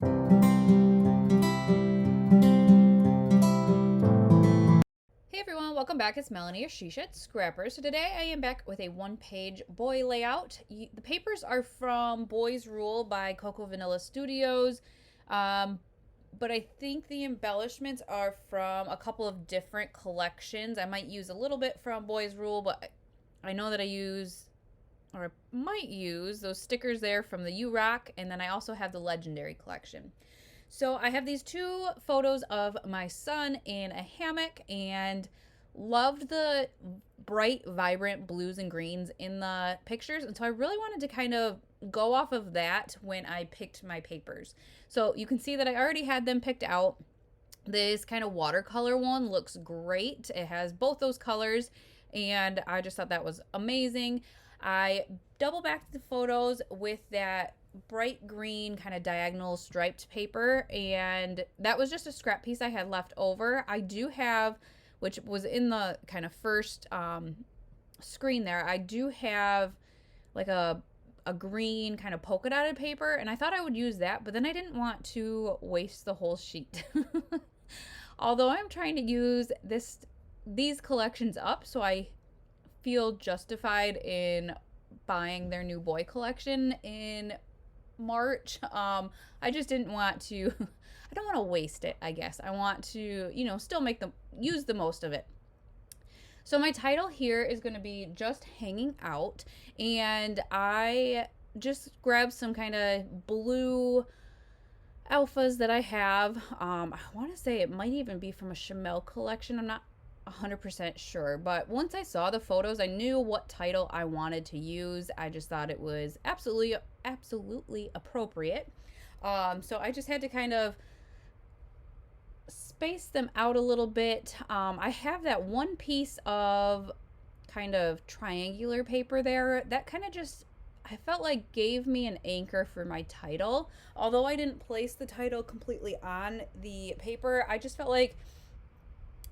Hey everyone, welcome back. It's Melanie or Shisha at Scrapper. So today I am back with a one-page boy layout. The papers are from Boys Rule by Coco Vanilla Studios, but I think the embellishments are from a couple of different collections. I might use a little bit from Boys Rule, but I know that I might use those stickers there from the U-Rock, and then I also have the Legendary collection. So I have these two photos of my son in a hammock and loved the bright, vibrant blues and greens in the pictures. And so I really wanted to kind of go off of that when I picked my papers. So you can see that I already had them picked out. This kind of watercolor one looks great. It has both those colors, and I just thought that was amazing. I double backed the photos with that bright green kind of diagonal striped paper, and that was just a scrap piece I had left over. I do have, which was in the kind of first screen there, I do have like a green kind of polka dotted paper, and I thought I would use that, but then I didn't want to waste the whole sheet. Although I'm trying to use these collections up, so I feel justified in buying their new boy collection in March. I just didn't want to I don't want to waste it, I guess. I want to, still use the most of it. So my title here is going to be Just Hanging Out, and I just grabbed some kind of blue alphas that I have. I want to say it might even be from a Chamel collection. I'm not 100% sure, but once I saw the photos, I knew what title I wanted to use. I just thought it was absolutely appropriate. So I just had to kind of space them out a little bit. I have that one piece of kind of triangular paper there that kind of just, I felt like, gave me an anchor for my title. Although I didn't place the title completely on the paper, I just felt like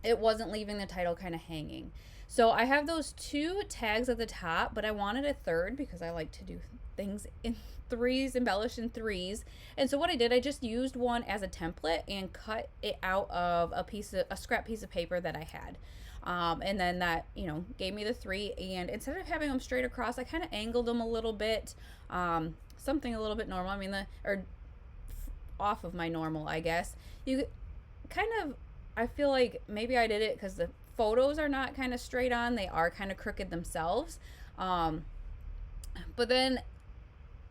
it wasn't leaving the title kind of hanging. So I have those two tags at the top, but I wanted a third because I like to do things in threes, embellish in threes. And so what I did, I just used one as a template and cut it out of a scrap piece of paper that I had. And then that, gave me the three. And instead of having them straight across, I kind of angled them a little bit, something a little bit normal. Or off of my normal, I guess. You kind of, I feel like maybe I did it because the photos are not kind of straight on. They are kind of crooked themselves. But then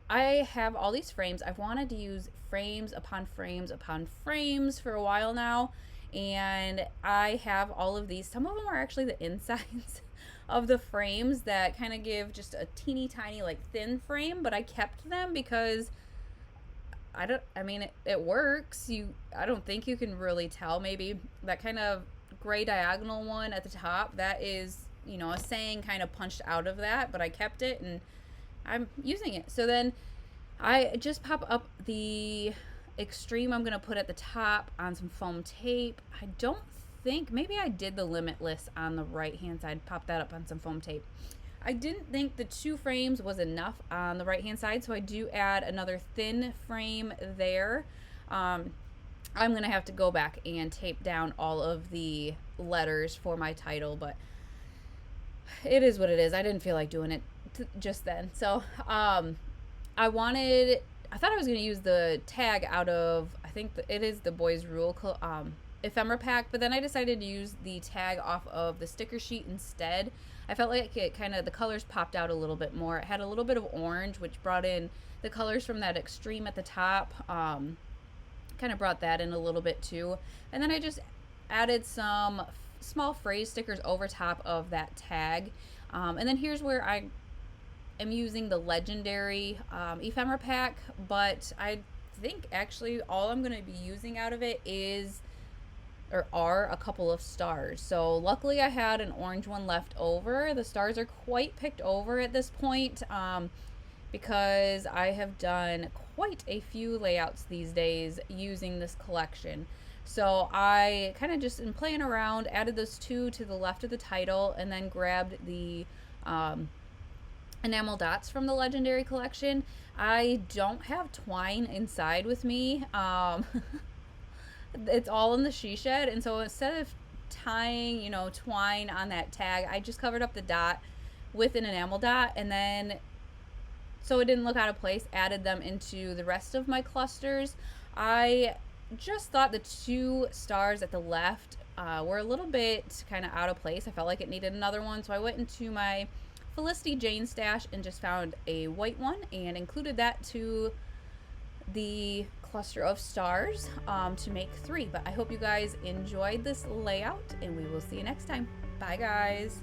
I have all these frames. I've wanted to use frames upon frames upon frames for a while now. And I have all of these. Some of them are actually the insides of the frames that kind of give just a teeny tiny, like, thin frame. But I kept them because it works. I don't think you can really tell. Maybe that kind of gray diagonal one at the top, that is, a saying kind of punched out of that, but I kept it and I'm using it. So then I just pop up the extreme I'm going to put at the top on some foam tape. I don't think, maybe I did the limitless on the right hand side, pop that up on some foam tape. I didn't think the two frames was enough on the right hand side, so I do add another thin frame there. I'm going to have to go back and tape down all of the letters for my title, but it is what it is. I didn't feel like doing it just then. So I thought I was going to use the tag out of, I think it is the Boys Rule ephemera pack, but then I decided to use the tag off of the sticker sheet instead. I felt like it kind of, the colors popped out a little bit more. It had a little bit of orange, which brought in the colors from that extreme at the top. Kind of brought that in a little bit too. And then I just added some small phrase stickers over top of that tag. And then here's where I am using the Legendary ephemera pack, but I think actually all I'm going to be using out of it are a couple of stars. So luckily I had an orange one left over. The stars are quite picked over at this point, because I have done quite a few layouts these days using this collection. So I kind of just, in playing around, added those two to the left of the title, and then grabbed the enamel dots from the Legendary Collection. I don't have twine inside with me. It's all in the she shed, and so instead of tying, twine on that tag, I just covered up the dot with an enamel dot, and then so it didn't look out of place, added them into the rest of my clusters. I just thought the two stars at the left were a little bit kind of out of place. I felt like it needed another one, so I went into my Felicity Jane stash and just found a white one and included that to the cluster of stars to make 3. But I hope you guys enjoyed this layout, and we will see you next time. Bye, guys.